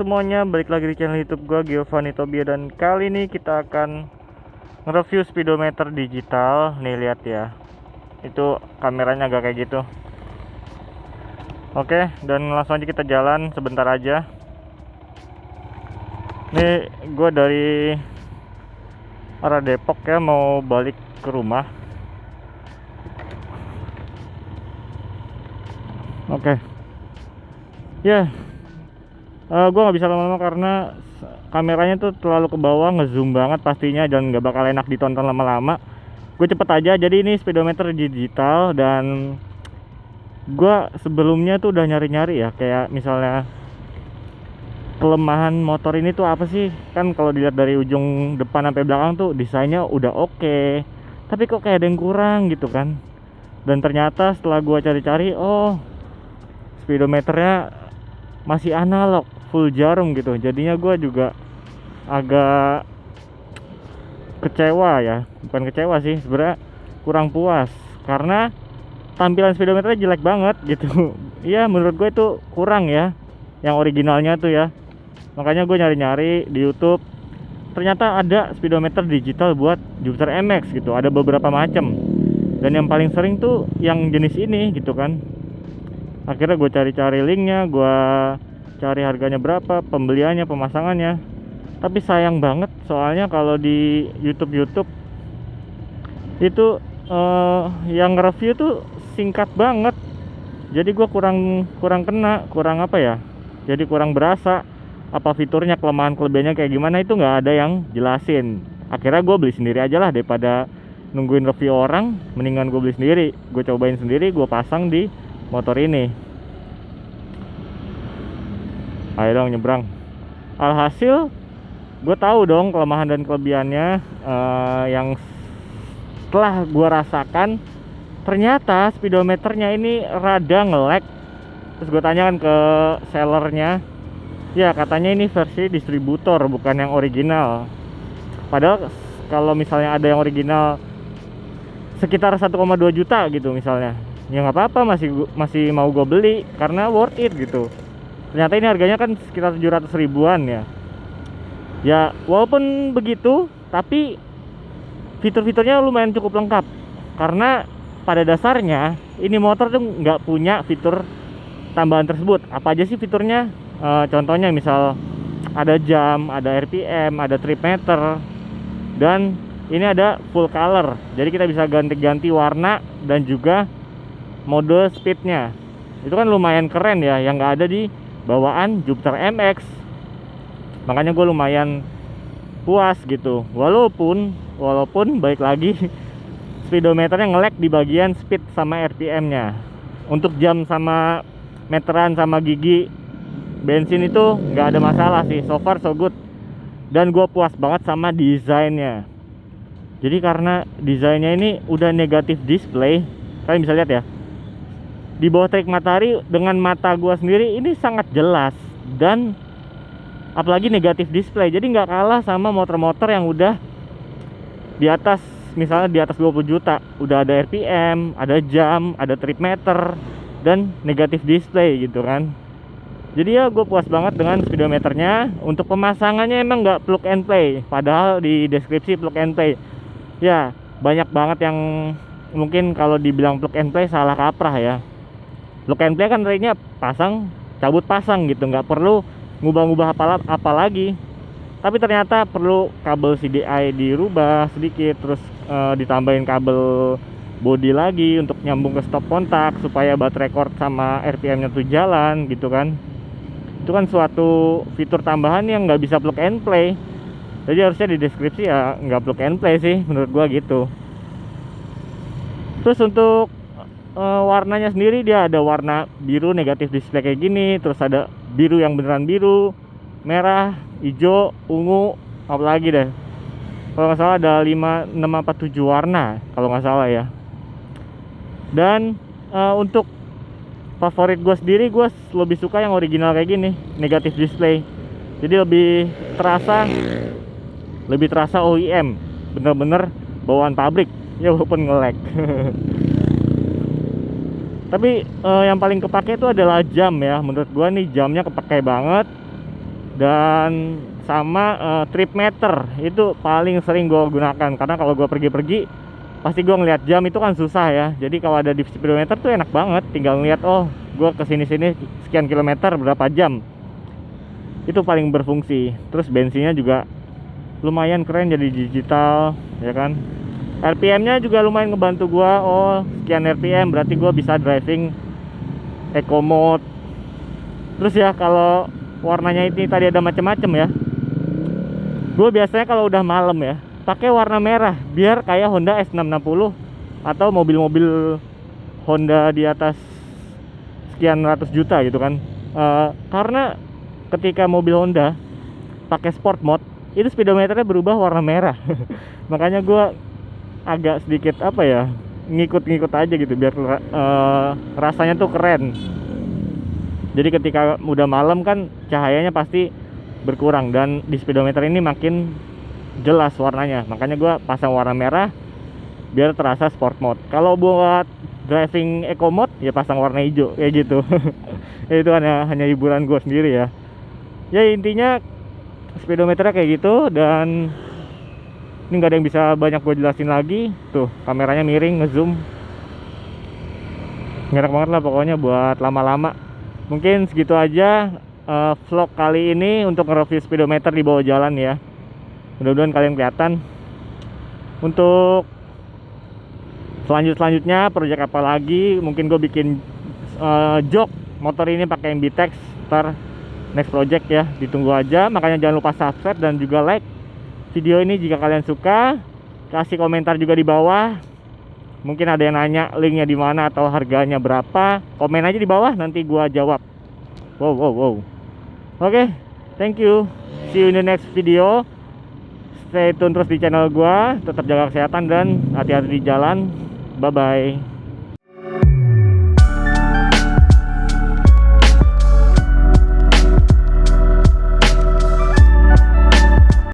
semuanya, balik lagi di channel YouTube gua, Giovanni Tobia, dan kali ini kita akan nge-review speedometer digital. Nih lihat ya, itu kameranya agak kayak gitu. Oke, dan langsung aja kita jalan sebentar aja. Nih gua dari arah Depok ya, mau balik ke rumah. Oke, ya. Gue nggak bisa lama-lama karena kameranya tuh terlalu ke bawah, ngezoom banget pastinya, dan nggak bakal enak ditonton lama-lama. Gue cepet aja. Jadi ini speedometer digital, dan gue sebelumnya tuh udah nyari-nyari ya, kayak misalnya kelemahan motor ini tuh apa sih. Kan kalau dilihat dari ujung depan sampai belakang tuh desainnya udah oke, tapi kok kayak ada yang kurang gitu kan. Dan ternyata setelah gue cari-cari, oh speedometernya masih analog, full jarum gitu. Jadinya gue juga agak kecewa ya, bukan kecewa sih sebenarnya, kurang puas karena tampilan speedometernya jelek banget gitu. Iya, menurut gue itu kurang ya, yang originalnya tuh ya. Makanya gue nyari-nyari di YouTube, ternyata ada speedometer digital buat Jupiter MX gitu, ada beberapa macam, dan yang paling sering tuh yang jenis ini gitu kan. Akhirnya gue cari-cari linknya, gue cari harganya berapa, pembeliannya, pemasangannya. Tapi sayang banget, soalnya kalau di YouTube itu yang review tuh singkat banget. Jadi gue kurang kena, kurang apa ya, jadi kurang berasa apa fiturnya, kelemahan kelebihannya kayak gimana, itu nggak ada yang jelasin. Akhirnya gue beli sendiri aja lah, daripada nungguin review orang. Mendingan gue beli sendiri, gue cobain sendiri, gue pasang di motor ini. Ayo dong nyebrang. Alhasil gue tahu dong kelemahan dan kelebihannya. Yang setelah gue rasakan, ternyata speedometernya ini rada nge-lag. Terus gue tanyakan ke sellernya, ya katanya ini versi distributor, bukan yang original. Padahal kalau misalnya ada yang original sekitar 1,2 juta gitu misalnya, ya nggak apa-apa, masih mau gue beli karena worth it gitu. Ternyata ini harganya kan sekitar 700 ribuan ya. Ya walaupun begitu, tapi fitur-fiturnya lumayan cukup lengkap. Karena pada dasarnya ini motor tuh nggak punya fitur tambahan tersebut. Apa aja sih fiturnya? Contohnya misal ada jam, ada RPM, ada trip meter, dan ini ada full color. Jadi kita bisa ganti-ganti warna dan juga mode speednya. Itu kan lumayan keren ya, yang nggak ada di bawaan Jupiter MX. Makanya gue lumayan puas gitu. Walaupun balik lagi speedometernya nge-lag di bagian speed sama RPM-nya. Untuk jam sama meteran sama gigi bensin itu nggak ada masalah sih, so far so good. Dan gue puas banget sama desainnya. Jadi karena desainnya ini udah negatif display, kalian bisa lihat ya, di bawah terik matahari dengan mata gua sendiri ini sangat jelas, dan apalagi negatif display. Jadi nggak kalah sama motor-motor yang udah di atas, misalnya di atas 20 juta, udah ada RPM, ada jam, ada trip meter, dan negatif display gitu kan. Jadi ya gue puas banget dengan speedometernya. Untuk pemasangannya emang nggak plug and play, padahal di deskripsi plug and play. Ya banyak banget yang mungkin kalau dibilang plug and play salah kaprah ya. Plug and play kan artinya pasang cabut pasang gitu, nggak perlu ngubah-ngubah apa lagi. Tapi ternyata perlu kabel CDI dirubah sedikit, terus ditambahin kabel body lagi untuk nyambung ke stop kontak supaya baterai cord sama RPM nya tuh jalan gitu kan. Itu kan suatu fitur tambahan yang nggak bisa plug and play. Jadi harusnya di deskripsi ya nggak plug and play sih, menurut gua gitu. Terus untuk warnanya sendiri, dia ada warna biru negatif display kayak gini, terus ada biru yang beneran biru, merah, hijau, ungu, apalagi deh. Kalau nggak salah ada 5, 6 apa 7 warna kalau nggak salah ya. Dan untuk favorit gue sendiri, gue lebih suka yang original kayak gini, negatif display. Jadi lebih terasa OEM, bener-bener bawaan pabrik ya, walaupun nge-lag. Tapi yang paling kepake itu adalah jam ya. Menurut gua nih jamnya kepake banget. Dan sama trip meter itu paling sering gue gunakan, karena kalau gue pergi-pergi pasti gue ngeliat jam itu kan susah ya. Jadi kalau ada di speedometer tuh enak banget, tinggal ngeliat oh gue kesini-sini sekian kilometer berapa jam, itu paling berfungsi. Terus bensinnya juga lumayan keren, jadi digital ya kan. RPM-nya juga lumayan ngebantu gue, oh sekian RPM berarti gue bisa driving eco mode. Terus ya kalau warnanya ini tadi ada macam-macam ya, gue biasanya kalau udah malam ya pakai warna merah biar kayak Honda S660 atau mobil-mobil Honda di atas sekian ratus juta gitu kan. Karena ketika mobil Honda pakai sport mode itu speedometernya berubah warna merah. Makanya gue agak sedikit apa ya, ngikut-ngikut aja gitu biar rasanya tuh keren. Jadi ketika udah malam kan cahayanya pasti berkurang, dan di speedometer ini makin jelas warnanya. Makanya gue pasang warna merah biar terasa sport mode. Kalau buat driving eco mode ya pasang warna hijau kayak gitu. Ya, itu hanya hiburan gue sendiri ya. Ya intinya speedometernya kayak gitu, dan ini nggak ada yang bisa banyak gue jelasin lagi. Tuh kameranya miring, ngezoom, enak banget lah pokoknya buat lama-lama. Mungkin segitu aja vlog kali ini untuk nge-review speedometer di bawah jalan ya. Mudah-mudahan kalian kelihatan. Untuk selanjutnya project apa lagi, mungkin gue bikin jok motor ini pakai MBTEX, ntar next project ya, ditunggu aja. Makanya jangan lupa subscribe dan juga like video ini jika kalian suka. Kasih komentar juga di bawah. Mungkin ada yang nanya linknya di mana atau harganya berapa, komen aja di bawah, nanti gua jawab. Wow. Oke, thank you. See you in the next video. Stay tune terus di channel gua. Tetap jaga kesehatan dan hati-hati di jalan. Bye bye.